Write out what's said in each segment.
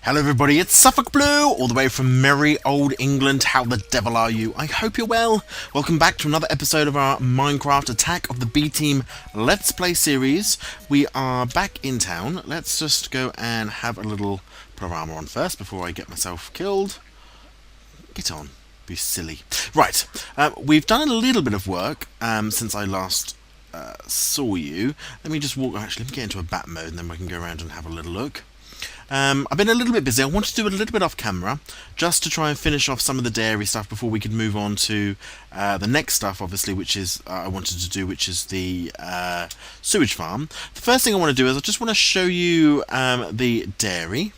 Hello everybody, it's Suffolkblue, all the way from merry old England. How the devil are you? I hope you're well. Welcome back to another episode of our Minecraft Attack of the B-Team Let's Play series. We are back in town. Let's just go and have a little put our armour on first before I get myself killed. Get on, be silly. Right, we've done a little bit of work since I last saw you. Let me just walk, actually let me get into a bat mode and then we can go around and have a little look. I've been a little bit busy. I wanted to do a little bit off camera just to try and finish off some of the dairy stuff before we could move on to the next stuff, obviously, which is I wanted to do, which is the sewage farm. The first thing I want to do is I just want to show you the dairy,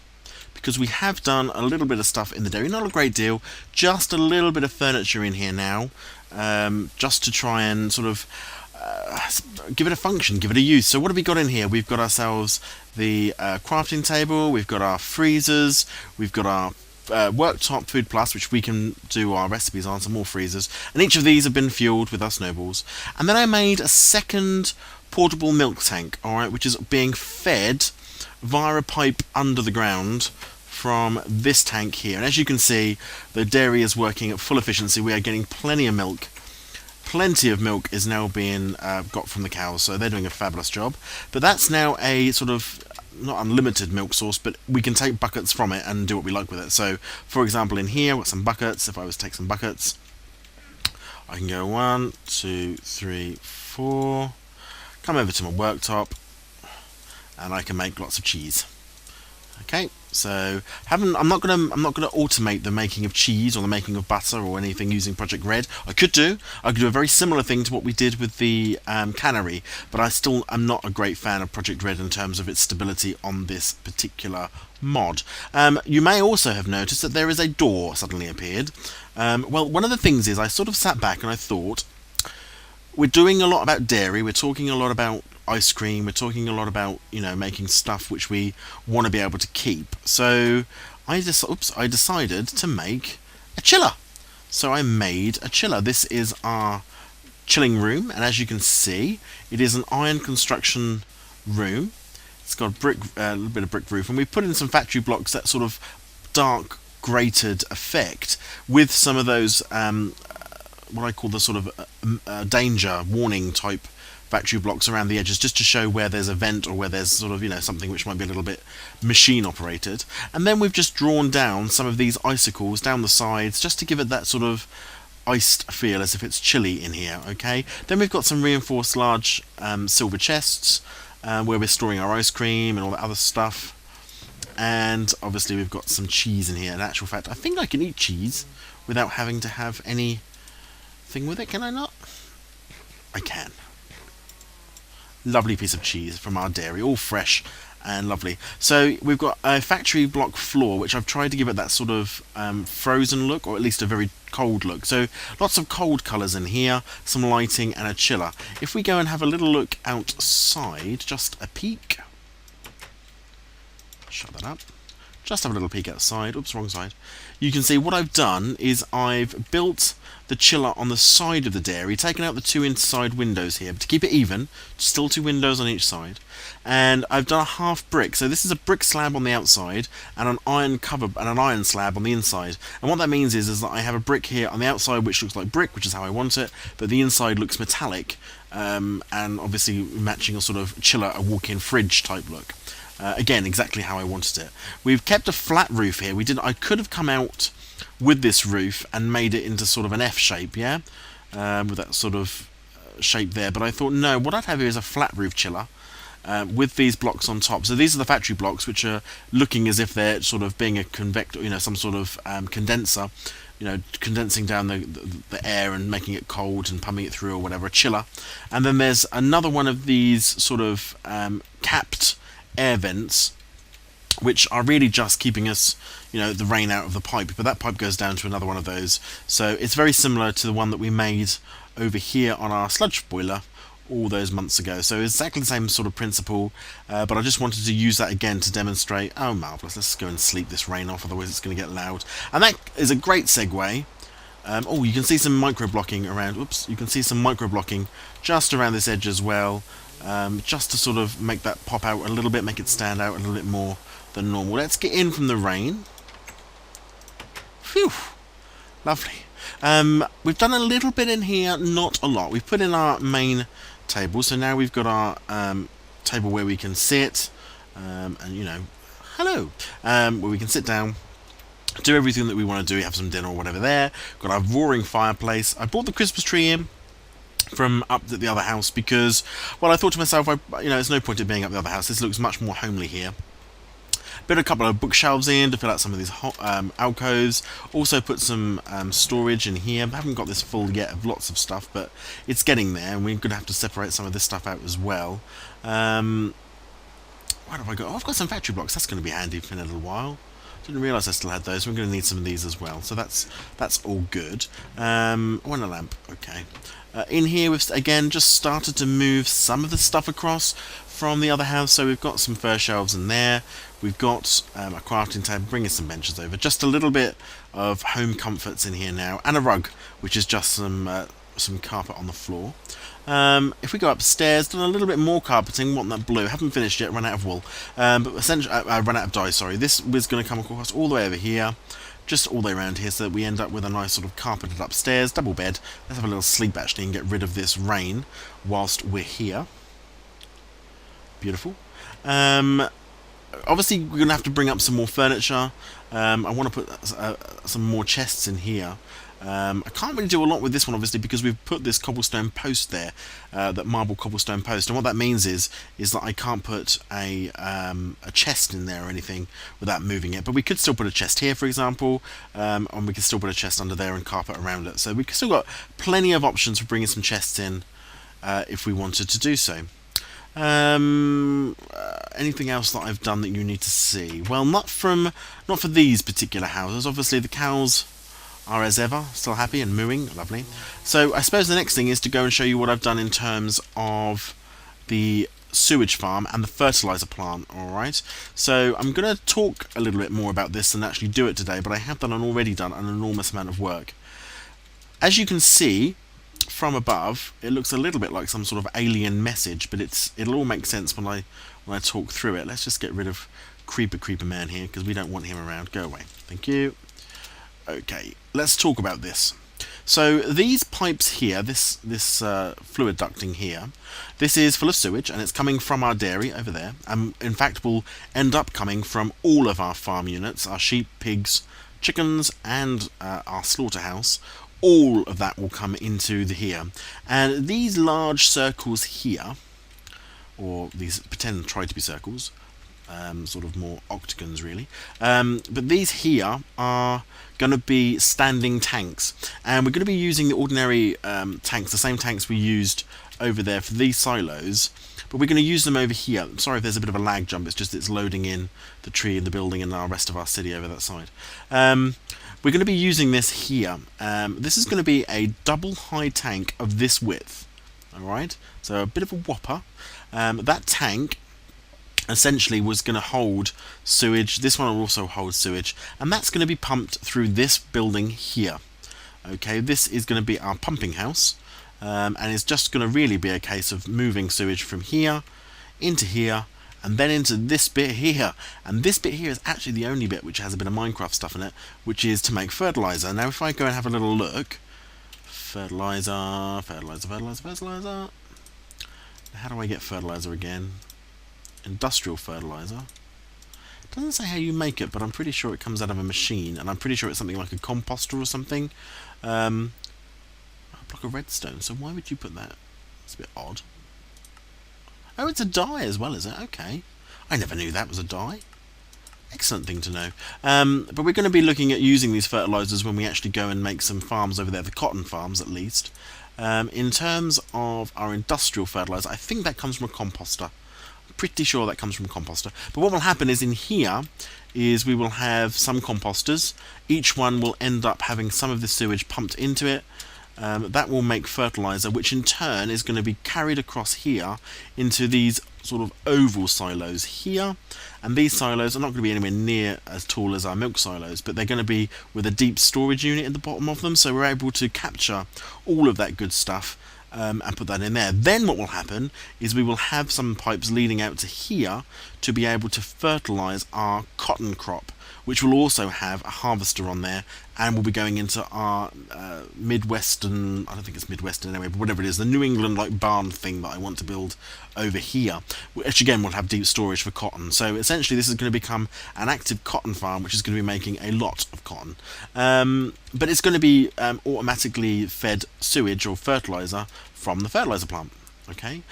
because we have done a little bit of stuff in the dairy, not a great deal, just a little bit of furniture in here now, just to try and sort of give it a function, give it a use. So what have we got in here? We've got ourselves the crafting table, we've got our freezers, we've got our worktop food plus, which we can do our recipes on, some more freezers, and each of these have been fueled with our snowballs. And then I made a second portable milk tank, alright, which is being fed via a pipe under the ground from this tank here. And as you can see, the dairy is working at full efficiency. We are getting plenty of milk. Plenty of milk is now being got from the cows, so they're doing a fabulous job. But that's now a sort of, not unlimited milk source, but we can take buckets from it and do what we like with it. So, for example, in here, I've got some buckets. If I was to take some buckets, I can go 1, 2, 3, 4, come over to my worktop, and I can make lots of cheese. Okay, so I'm not gonna automate the making of cheese or the making of butter or anything using Project Red. I could do a very similar thing to what we did with the cannery, but I'm not a great fan of Project Red in terms of its stability on this particular mod. You may also have noticed that there is a door suddenly appeared. Well, one of the things is I sort of sat back and I thought, we're doing a lot about dairy, we're talking a lot about ice cream, we're talking a lot about, you know, making stuff which we want to be able to keep. So I decided to make a chiller. So I made a chiller. This is our chilling room, and as you can see, it is an iron construction room. It's got a little bit of brick roof, and we put in some factory blocks, that sort of dark grated effect with some of those what I call the sort of danger warning type factory blocks around the edges, just to show where there's a vent or where there's sort of, you know, something which might be a little bit machine operated. And then we've just drawn down some of these icicles down the sides just to give it that sort of iced feel, as if it's chilly in here. Okay, then we've got some reinforced large silver chests where we're storing our ice cream and all that other stuff. And obviously we've got some cheese in here. In actual fact, I think I can eat cheese without having to have anything with it. Can I not? I can. Lovely piece of cheese from our dairy, all fresh and lovely. So we've got a factory block floor, which I've tried to give it that sort of frozen look, or at least a very cold look. So lots of cold colours in here, some lighting and a chiller. If we go and have a little look outside, just a peek. Shut that up. Just have a little peek outside. Oops, wrong side. You can see what I've done is I've built the chiller on the side of the dairy, taken out the 2 inside windows here, but to keep it even, still 2 windows on each side. And I've done a half brick, so this is a brick slab on the outside and an iron cover and an iron slab on the inside. And what that means is that I have a brick here on the outside which looks like brick, which is how I want it, but the inside looks metallic, and obviously matching a sort of chiller, a walk-in fridge type look. Again, exactly how I wanted it. We've kept a flat roof here. I could have come out with this roof and made it into sort of an F shape, yeah? With that sort of shape there. But I thought, no, what I'd have here is a flat roof chiller with these blocks on top. So these are the factory blocks, which are looking as if they're sort of being a convector, you know, some sort of condenser, you know, condensing down the air and making it cold and pumping it through or whatever, a chiller. And then there's another one of these sort of capped air vents, which are really just keeping us, you know, the rain out of the pipe, but that pipe goes down to another one of those. So it's very similar to the one that we made over here on our sludge boiler all those months ago. So it's exactly the same sort of principle, but I just wanted to use that again to demonstrate. Oh, marvellous, let's go and sleep this rain off, otherwise it's going to get loud. And that is a great segue. Oh, you can see some micro blocking around. Oops, you can see some micro blocking just around this edge as well. Just to sort of make that pop out a little bit, make it stand out a little bit more than normal. Let's get in from the rain. Phew, lovely. We've done a little bit in here, not a lot. We've put in our main table, so now we've got our table where we can sit, and you know, hello, where we can sit down, do everything that we want to do, have some dinner or whatever there. Got our roaring fireplace. I brought the Christmas tree in from up at the other house because, well, I thought to myself, there's no point in being up the other house. This looks much more homely here. Put a couple of bookshelves in to fill out some of these alcoves. Also put some storage in here. I haven't got this full yet of lots of stuff, but it's getting there, and we're going to have to separate some of this stuff out as well. What have I got? Oh, I've got some factory blocks. That's going to be handy for in a little while. Didn't realise I still had those. We're going to need some of these as well. So that's all good. Oh, and a lamp. Okay. In here, we've again just started to move some of the stuff across from the other house. So we've got some fur shelves in there. We've got a crafting table, bringing some benches over. Just a little bit of home comforts in here now, and a rug, which is just some carpet on the floor. If we go upstairs, done a little bit more carpeting, want that blue, haven't finished yet, run out of wool, but essentially, run out of dye, sorry. This was going to come across all the way over here, just all the way around here, so that we end up with a nice sort of carpeted upstairs, double bed. Let's have a little sleep actually and get rid of this rain whilst we're here. Beautiful. Obviously, we're going to have to bring up some more furniture. I want to put some more chests in here. I can't really do a lot with this one, obviously, because we've put this cobblestone post there, that marble cobblestone post, and what that means is that I can't put a chest in there or anything without moving it. But we could still put a chest here, for example, and we could still put a chest under there and carpet around it. So we've still got plenty of options for bringing some chests in if we wanted to do so. Anything else that I've done that you need to see? Well, not for these particular houses. Obviously, the cows are as ever, still happy and mooing, lovely. So I suppose the next thing is to go and show you what I've done in terms of the sewage farm and the fertilizer plant. Alright, so I'm going to talk a little bit more about this than actually do it today, but I have already done an enormous amount of work. As you can see from above, it looks a little bit like some sort of alien message, but it'll all make sense when I talk through it. Let's just get rid of Creeper Man here, because we don't want him around. Go away. Thank you. Okay, let's talk about this. So these pipes here, this fluid ducting here, this is full of sewage, and it's coming from our dairy over there, and in fact will end up coming from all of our farm units, our sheep, pigs, chickens, and our slaughterhouse. All of that will come into here, and these large circles here, or these pretend try to be circles, sort of more octagons really, but these here are going to be standing tanks, and we're going to be using the ordinary tanks, the same tanks we used over there for these silos, but we're going to use them over here. I'm sorry if there's a bit of a lag jump, it's loading in the tree and the building and the rest of our city over that side. We're going to be using this here. This is going to be a double high tank of this width, alright, so a bit of a whopper. That tank essentially was going to hold sewage. This one will also hold sewage, and that's going to be pumped through this building here. Okay, this is going to be our pumping house, and it's just going to really be a case of moving sewage from here into here and then into this bit here, and this bit here is actually the only bit which has a bit of Minecraft stuff in it, which is to make fertilizer. Now if I go and have a little look, fertilizer, how do I get fertilizer again? Industrial fertilizer. Doesn't say how you make it, but I'm pretty sure it comes out of a machine, and I'm pretty sure it's something like a composter or something. A block of redstone, so why would you put that? It's a bit odd. Oh, it's a dye as well, is it? Okay. I never knew that was a dye. Excellent thing to know. But we're going to be looking at using these fertilizers when we actually go and make some farms over there, the cotton farms at least. In terms of our industrial fertilizer, I think that comes from a composter. Pretty sure that comes from a composter. But what will happen is in here is we will have some composters. Each one will end up having some of the sewage pumped into it. That will make fertilizer, which in turn is going to be carried across here into these sort of oval silos here. And these silos are not going to be anywhere near as tall as our milk silos, but they're going to be with a deep storage unit at the bottom of them, so we're able to capture all of that good stuff and put that in there. Then what will happen is we will have some pipes leading out to here to be able to fertilise our cotton crop, which will also have a harvester on there, and we'll be going into our Midwestern, I don't think it's Midwestern anyway, but whatever it is, the New England like barn thing that I want to build over here, which again will have deep storage for cotton. So essentially this is going to become an active cotton farm, which is going to be making a lot of cotton. But it's going to be automatically fed sewage or fertilizer from the fertilizer plant. Okay,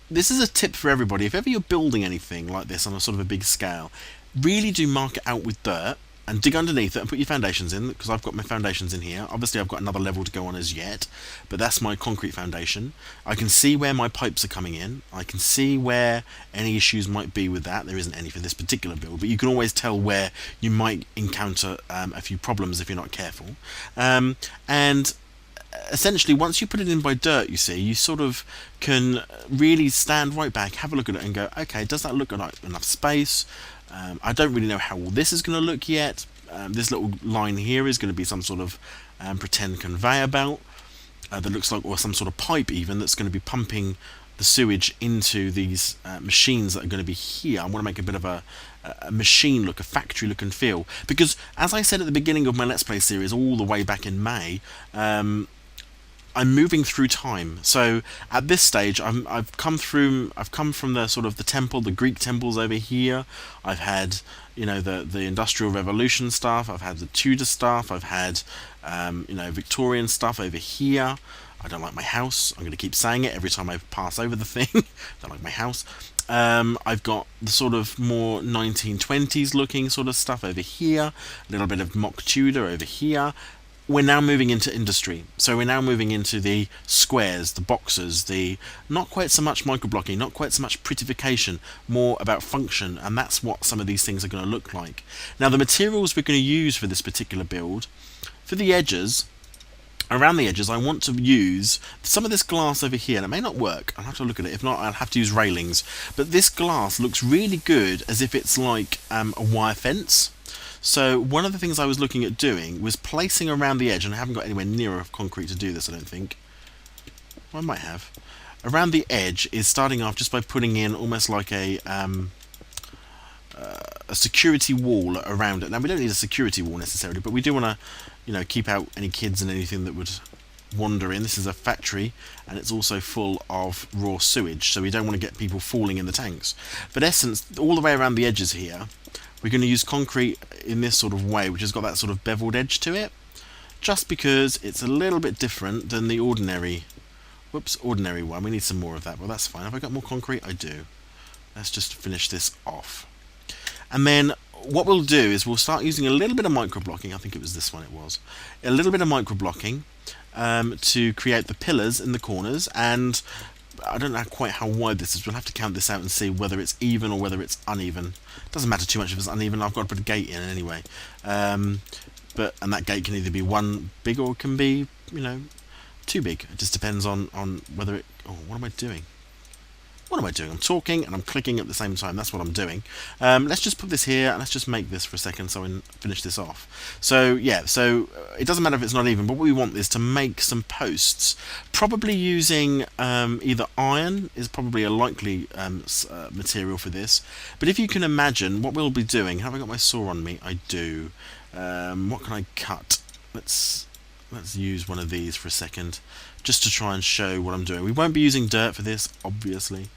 this is a tip for everybody. If ever you're building anything like this on a sort of a big scale, really do mark it out with dirt and dig underneath it and put your foundations in, because I've got my foundations in here. Obviously I've got another level to go on as yet, but that's my concrete foundation. I can see where my pipes are coming in. I can see where any issues might be with that. There isn't any for this particular build, but you can always tell where you might encounter a few problems if you're not careful. And essentially once you put it in by dirt, you see, you sort of can really stand right back, have a look at it and go, okay, does that look like enough space? I don't really know how all this is going to look yet. This little line here is going to be some sort of pretend conveyor belt that looks like, or some sort of pipe even, that's going to be pumping the sewage into these machines that are going to be here. I want to make a bit of a machine look, a factory look and feel, because as I said at the beginning of my Let's Play series all the way back in May, I'm moving through time. So at this stage, I've come from the sort of the temple, the Greek temples over here. I've had, you know, the Industrial Revolution stuff. I've had the Tudor stuff. I've had, you know, Victorian stuff over here. I don't like my house. I'm going to keep saying it every time I pass over the thing. Don't like my house. I've got the sort of more 1920s looking sort of stuff over here. A little bit of mock Tudor over here. We're now moving into industry, so we're now moving into the squares, the boxes, the not quite so much microblocking, not quite so much prettification, more about function, and that's what some of these things are going to look like. Now the materials we're going to use for this particular build, for the edges, around the edges I want to use some of this glass over here, and it may not work, I'll have to look at it, if not I'll have to use railings, but this glass looks really good as if it's like a wire fence. So one of the things I was looking at doing was placing around the edge, and I haven't got anywhere near enough concrete to do this, I don't think. Well, I might have. Around the edge is starting off just by putting in almost like a security wall around it. Now we don't need a security wall necessarily, but we do want to, you know, keep out any kids and anything that would wander in. This is a factory, and it's also full of raw sewage, so we don't want to get people falling in the tanks. But essence, all the way around the edges here, we're going to use concrete in this sort of way, which has got that sort of beveled edge to it, just because it's a little bit different than the ordinary one. We need some more of that, but that's fine. Have I got more concrete? I do. Let's just finish this off. And then what we'll do is we'll start using a little bit of microblocking. I think it was this one, it was. A little bit of microblocking to create the pillars in the corners, and I don't know quite how wide this is. We'll have to count this out and see whether it's even or whether it's uneven. Doesn't matter too much if it's uneven. I've got to put a gate in anyway. And that gate can either be one big or it can be, you know, too big. It just depends on whether it... Oh, what am I doing? What am I doing? I'm talking and I'm clicking at the same time. That's what I'm doing. Let's just put this here and let's just make this for a second so I can finish this off. So yeah, so it doesn't matter if it's not even, but what we want is to make some posts. Probably using either iron is probably a likely material for this. But if you can imagine what we'll be doing, have I got my saw on me? I do. What can I cut? Let's use one of these for a second, just to try and show what I'm doing. We won't be using dirt for this, obviously.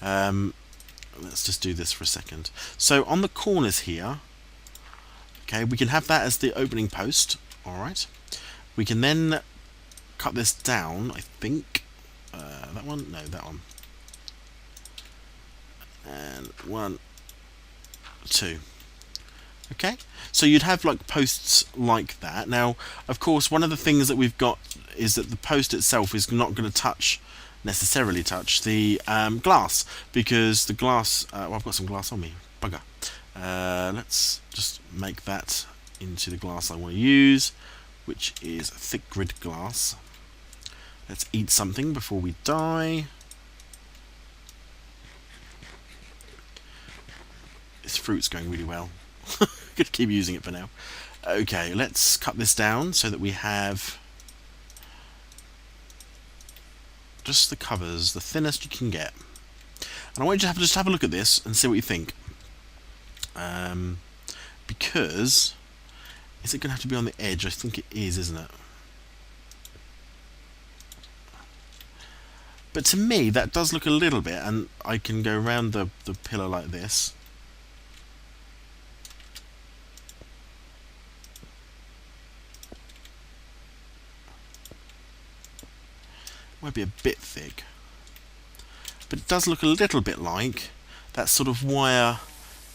Let's just do this for a second. So on the corners here, okay, we can have that as the opening post. All right. We can then cut this down, I think. That one? No, that one. And 1, 2. Okay, so you'd have like posts like that. Now, of course, one of the things that we've got is that the post itself is not going to necessarily touch the glass, because the glass, well, I've got some glass on me, bugger. Let's just make that into the glass I want to use, which is thick grid glass. Let's eat something before we die. This fruit's going really well. Could keep using it for now. Okay, let's cut this down so that we have just the covers, the thinnest you can get. And I want you to just have a look at this and see what you think. Because is it going to have to be on the edge? I think it is, isn't it? But to me, that does look a little bit, and I can go around the pillar like this. Might be a bit thick. But it does look a little bit like that sort of wire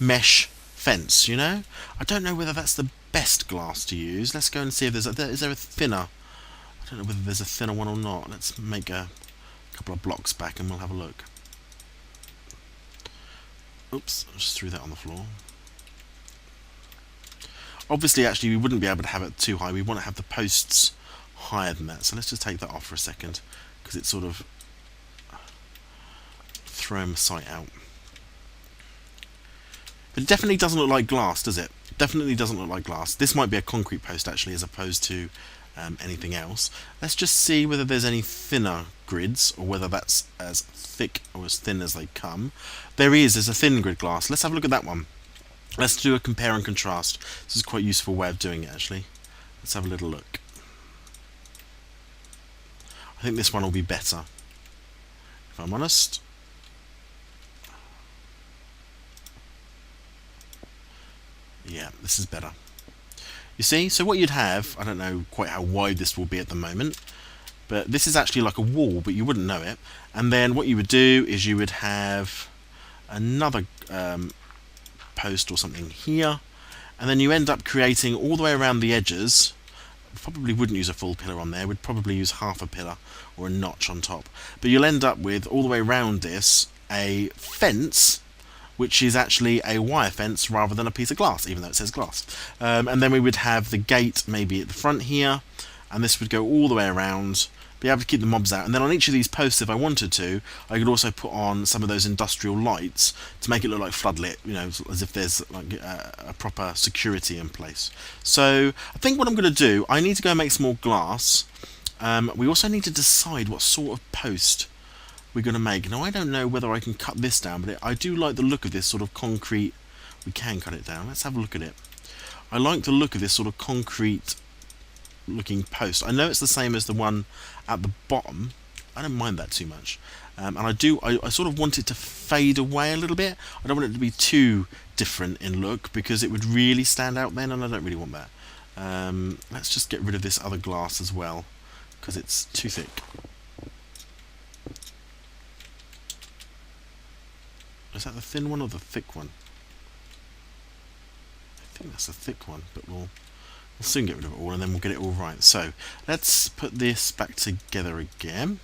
mesh fence, you know? I don't know whether that's the best glass to use. Let's go and see if is there a thinner. I don't know whether there's a thinner one or not. Let's make a couple of blocks back and we'll have a look. Oops, I just threw that on the floor. Obviously, actually, we wouldn't be able to have it too high. We want to have the posts higher than that. So let's just take that off for a second, because it's sort of throwing my sight out. But it definitely doesn't look like glass, does it? Definitely doesn't look like glass. This might be a concrete post, actually, as opposed to anything else. Let's just see whether there's any thinner grids, or whether that's as thick or as thin as they come. There's a thin grid glass. Let's have a look at that one. Let's do a compare and contrast. This is quite a useful way of doing it, actually. Let's have a little look. I think this one will be better, if I'm honest. Yeah, this is better. You see, so what you'd have, I don't know quite how wide this will be at the moment, but this is actually like a wall, but you wouldn't know it. And then what you would do is you would have another post or something here, and then you end up creating all the way around the edges. Probably wouldn't use a full pillar on there, would probably use half a pillar or a notch on top. But you'll end up with, all the way around this, a fence, which is actually a wire fence rather than a piece of glass, even though it says glass. And then we would have the gate maybe at the front here, and this would go all the way around, be able to keep the mobs out. And then on each of these posts, if I wanted to, I could also put on some of those industrial lights to make it look like floodlit, you know, as if there's like a proper security in place. So I think what I'm going to do, I need to go and make some more glass. We also need to decide what sort of post we're going to make. Now, I don't know whether I can cut this down, but I do like the look of this sort of concrete. We can cut it down. Let's have a look at it. I like the look of this sort of concrete looking post. I know it's the same as the one at the bottom. I don't mind that too much. And I sort of want it to fade away a little bit. I don't want it to be too different in look, because it would really stand out then, and I don't really want that. Let's just get rid of this other glass as well, because it's too thick. Is that the thin one or the thick one? I think that's the thick one, but we'll soon get rid of it all, and then we'll get it all right. So let's put this back together again.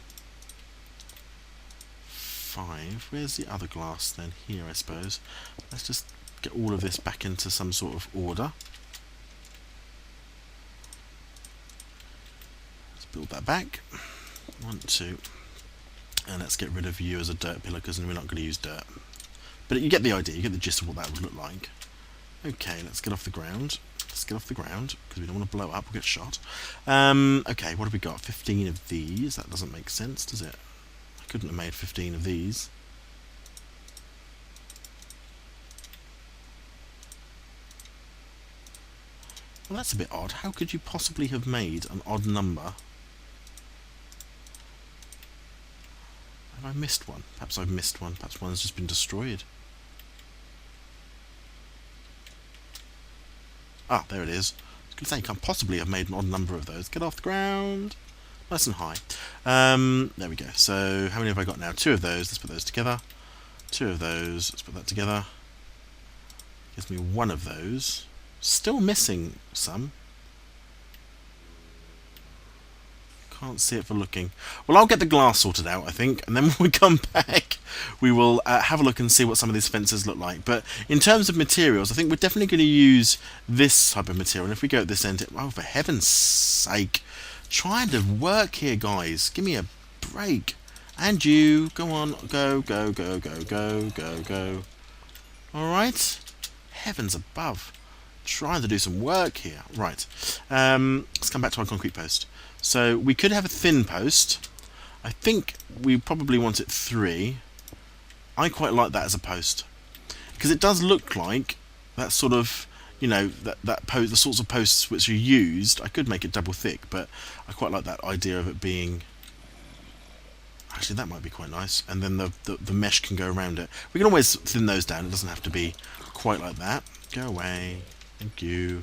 5. Where's the other glass then? Here, I suppose. Let's just get all of this back into some sort of order. Let's build that back. 1, 2. And let's get rid of you as a dirt pillar, because we're not going to use dirt. But you get the idea, you get the gist of what that would look like. Okay, let's get off the ground. Let's get off the ground, because we don't want to blow up, we'll get shot. Okay, what have we got? 15 of these. That doesn't make sense, does it? I couldn't have made 15 of these. Well, that's a bit odd. How could you possibly have made an odd number? Have I missed one? Perhaps I've missed one. Perhaps one's just been destroyed. Ah, there it is. I was going to say, you can't possibly have made an odd number of those. Get off the ground. Nice and high. There we go. So, how many have I got now? 2 of those. Let's put those together. 2 of those. Let's put that together. Gives me 1 of those. Still missing some. Can't see it for looking. Well, I'll get the glass sorted out, I think, and then when we come back, we will have a look and see what some of these fences look like. But in terms of materials, I think we're definitely going to use this type of material. And if we go at this end, oh, for heaven's sake, trying to work here, guys. Give me a break. And you, go on, go, go, go, go, go, go, go. All right. Heavens above. Trying to do some work here. Right. Let's come back to our concrete post. So we could have a thin post, I think we probably want it 3. I quite like that as a post, because it does look like that sort of, you know, the sorts of posts which are used. I could make it double thick, but I quite like that idea of it being. Actually, that might be quite nice, and then the mesh can go around it. We can always thin those down. It doesn't have to be quite like that. Go away. Thank you.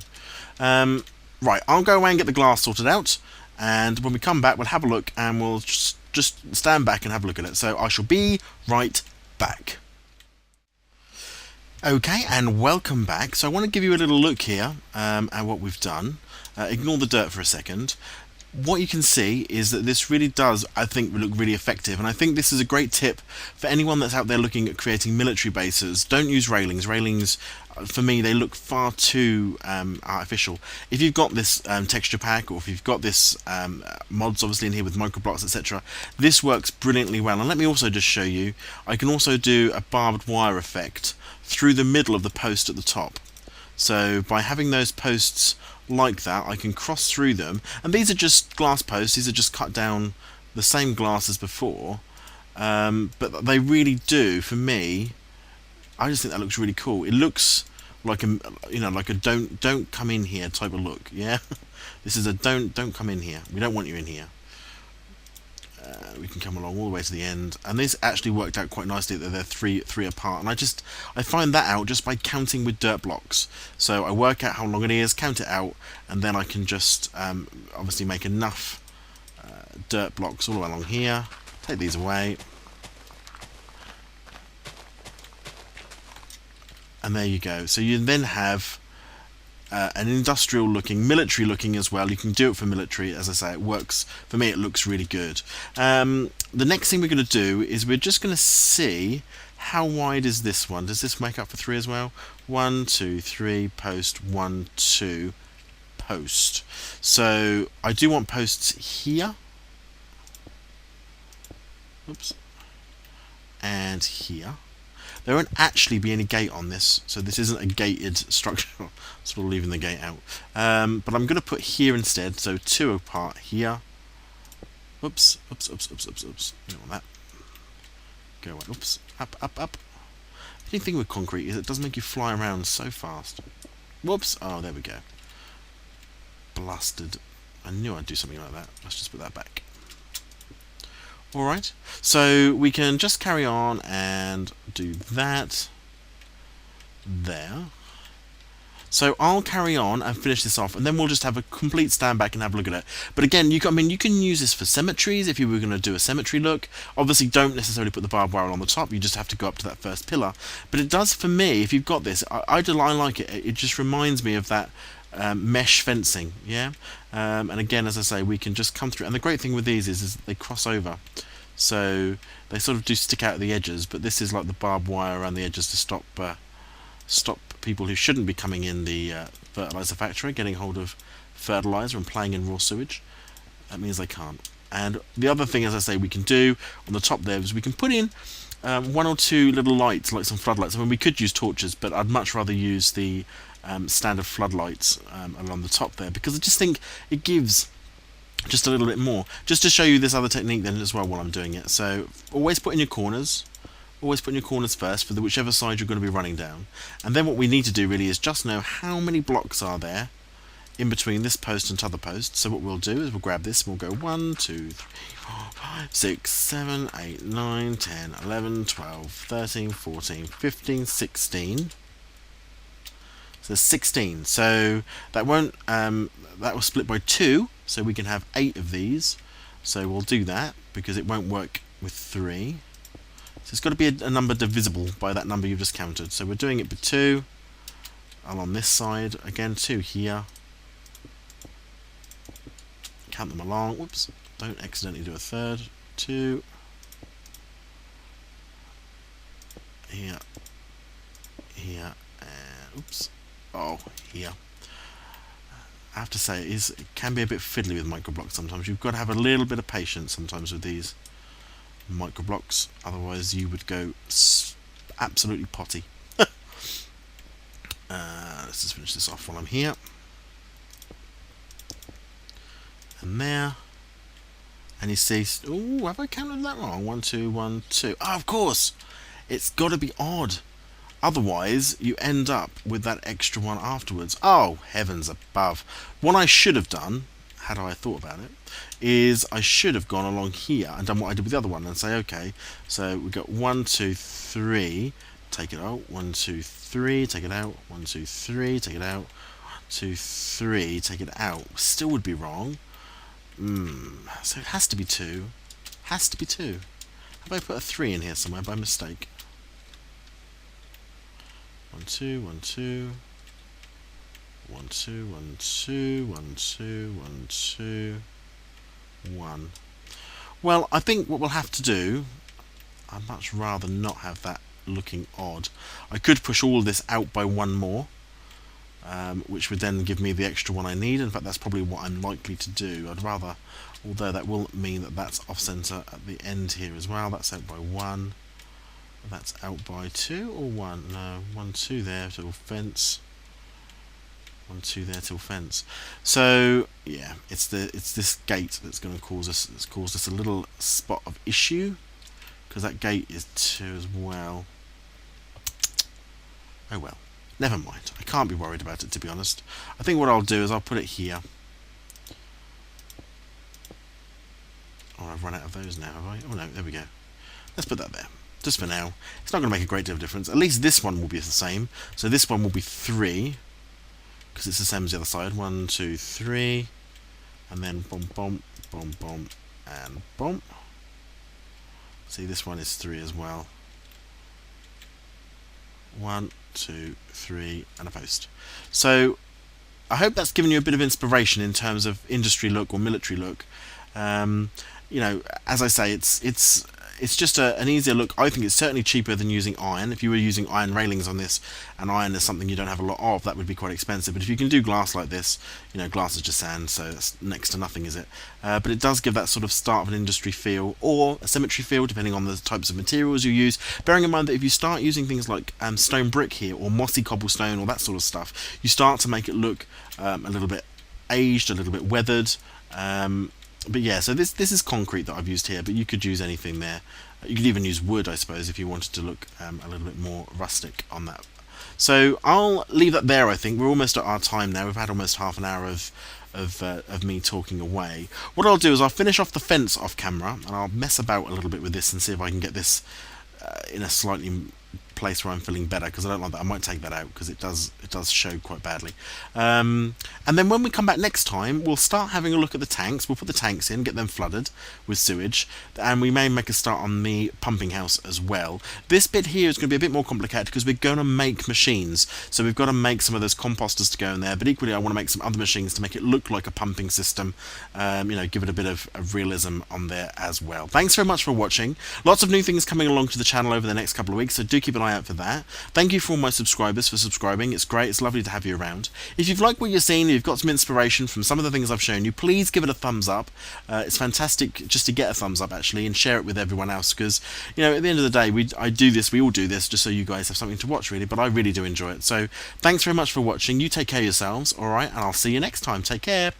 Right, I'll go away and get the glass sorted out, and when we come back, we'll have a look, and we'll just stand back and have a look at it. So I shall be right back. Okay, and welcome back. So I want to give you a little look here at what we've done. Ignore the dirt for a second. What you can see is that this really does, I think, look really effective, and I think this is a great tip for anyone that's out there looking at creating military bases. Don't use railings. Railings, for me, they look far too artificial. If you've got this texture pack, or if you've got this mods obviously in here with microblocks, etc., this works brilliantly well. And let me also just show you, I can also do a barbed wire effect through the middle of the post at the top. So by having those posts like that, I can cross through them, and these are just glass posts. These are just cut down the same glass as before, but they really do, for me, I just think that looks really cool. It looks like a, you know, like a don't come in here type of look. Yeah, this is a don't come in here. We don't want you in here. We can come along all the way to the end, and this actually worked out quite nicely that they're three apart, and I find that out just by counting with dirt blocks. So I work out how long it is, count it out, and then I can just obviously make enough dirt blocks all along here. Take these away, and there you go. So you then have an industrial looking, military looking as well. You can do it for military. As I say, it works. For me, it looks really good. The next thing we're going to do is we're just going to see how wide is this one. Does this make up for 3 as well? 1, 2, 3, post, 1, 2, post. So I do want posts here. Oops. And here. There won't actually be any gate on this, so this isn't a gated structure, so we're leaving the gate out. But I'm going to put here instead, so 2 apart here. Oops, oops, oops, oops, oops, oops. You don't want that. Go away. Oops, up, up, up. The thing with concrete is it does make you fly around so fast. Whoops, oh, there we go. Blasted. I knew I'd do something like that. Let's just put that back. Alright, so we can just carry on and do that there. So I'll carry on and finish this off, and then we'll just have a complete stand back and have a look at it. But again, you can use this for cemeteries if you were going to do a cemetery look. Obviously, don't necessarily put the barbed wire on the top. You just have to go up to that first pillar. But it does, for me, if you've got this, I like it. It just reminds me of that mesh fencing, yeah. And again, as I say, we can just come through. And the great thing with these is they cross over, so they sort of do stick out at the edges. But this is like the barbed wire around the edges to stop people who shouldn't be coming in the fertilizer factory getting hold of fertilizer and playing in raw sewage. That means they can't. And the other thing, as I say, we can do on the top there is we can put in 1 or 2 little lights, like some floodlights. I mean, we could use torches, but I'd much rather use the standard floodlights along the top there, because I just think it gives just a little bit more. Just to show you this other technique then as well while I'm doing it. So always put in your corners. Always put in your corners first for the whichever side you're going to be running down. And then what we need to do really is just know how many blocks are there in between this post and t'other post. So what we'll do is we'll grab this and we'll go 1, 2, 3, 4, 5, 6, 7, 8, 9, 10, 11, 12, 13, 14, 15, 16. So there's 16. So that won't that will split by 2, so we can have 8 of these. So we'll do that because it won't work with 3. So it's got to be a number divisible by that number you've just counted. So we're doing it by 2 along this side. Again, 2 here. Count them along. Whoops. Don't accidentally do a third. 2. Here. Here. And oops. Oh, here. I have to say, it can be a bit fiddly with microblocks sometimes. You've got to have a little bit of patience sometimes with these microblocks, otherwise you would go absolutely potty. Let's just finish this off while I'm here. And there. And you see, oh, have I counted that wrong? 1, 2, 1, 2. Oh, of course, it's got to be odd. Otherwise, you end up with that extra one afterwards. Oh, heavens above. What I should have done, had I thought about it, is I should have gone along here and done what I did with the other one and say, okay, so we've got 1, 2, 3, take it out, 1, 2, 3, take it out, 1, 2, 3, take it out, 1, 2, 3, take it out. Still would be wrong. So it has to be 2. Has to be 2. Have I put a 3 in here somewhere by mistake? 1, 2, 1, 2. 1, 2, 1, 2, 1, 2, 1, 2, 1. Well, I think what we'll have to do, I'd much rather not have that looking odd. I could push all this out by one more, which would then give me the extra one I need. In fact, that's probably what I'm likely to do. I'd rather, although that will mean that that's off center at the end here as well. That's out by 1. That's out by 2 or 1? No, 1, 2 there till fence. 1, 2 there till fence. So yeah, it's this gate that's going to cause us. It's caused us a little spot of issue because that gate is 2 as well. Oh well, never mind. I can't be worried about it, to be honest. I think what I'll do is I'll put it here. Oh, I've run out of those now, have I? Oh no, there we go. Let's put that there. Just for now. It's not going to make a great deal of difference. At least this one will be the same. So this one will be 3. Because it's the same as the other side. 1, 2, 3, and then boom, boom, boom, boom, and boom. See, this one is 3 as well. 1, 2, 3, and a post. So I hope that's given you a bit of inspiration in terms of industry look or military look. You know, as I say, it's just an easier look. I think it's certainly cheaper than using iron. If you were using iron railings on this, and iron is something you don't have a lot of, that would be quite expensive. But if you can do glass like this, you know, glass is just sand, so it's next to nothing, is it? But it does give that sort of start of an industry feel, or a cemetery feel, depending on the types of materials you use. Bearing in mind that if you start using things like stone brick here, or mossy cobblestone, or that sort of stuff, you start to make it look a little bit aged, a little bit weathered. But yeah, so this is concrete that I've used here, but you could use anything there. You could even use wood, I suppose, if you wanted to look a little bit more rustic on that. So I'll leave that there, I think. We're almost at our time now. We've had almost half an hour of me talking away. What I'll do is I'll finish off the fence off camera, and I'll mess about a little bit with this and see if I can get this in a slightly place where I'm feeling better, because I don't like that. I might take that out because it does show quite badly. And then when we come back next time, we'll start having a look at the tanks. We'll put the tanks in, get them flooded with sewage, and we may make a start on the pumping house as well. This bit here is going to be a bit more complicated because we're going to make machines, so we've got to make some of those composters to go in there, but equally I want to make some other machines to make it look like a pumping system, you know, give it a bit of realism on there as well. Thanks very much for watching. Lots of new things coming along to the channel over the next couple of weeks, so do keep an eye out for that. Thank you for all my subscribers for subscribing. It's great. It's lovely to have you around. If you've liked what you're seeing, you've got some inspiration from some of the things I've shown you, please give it a thumbs up. It's fantastic just to get a thumbs up, actually, and share it with everyone else, because, you know, at the end of the day, we all do this just so you guys have something to watch, really, but I really do enjoy it. So thanks very much for watching. You take care of yourselves, alright, and I'll see you next time. Take care.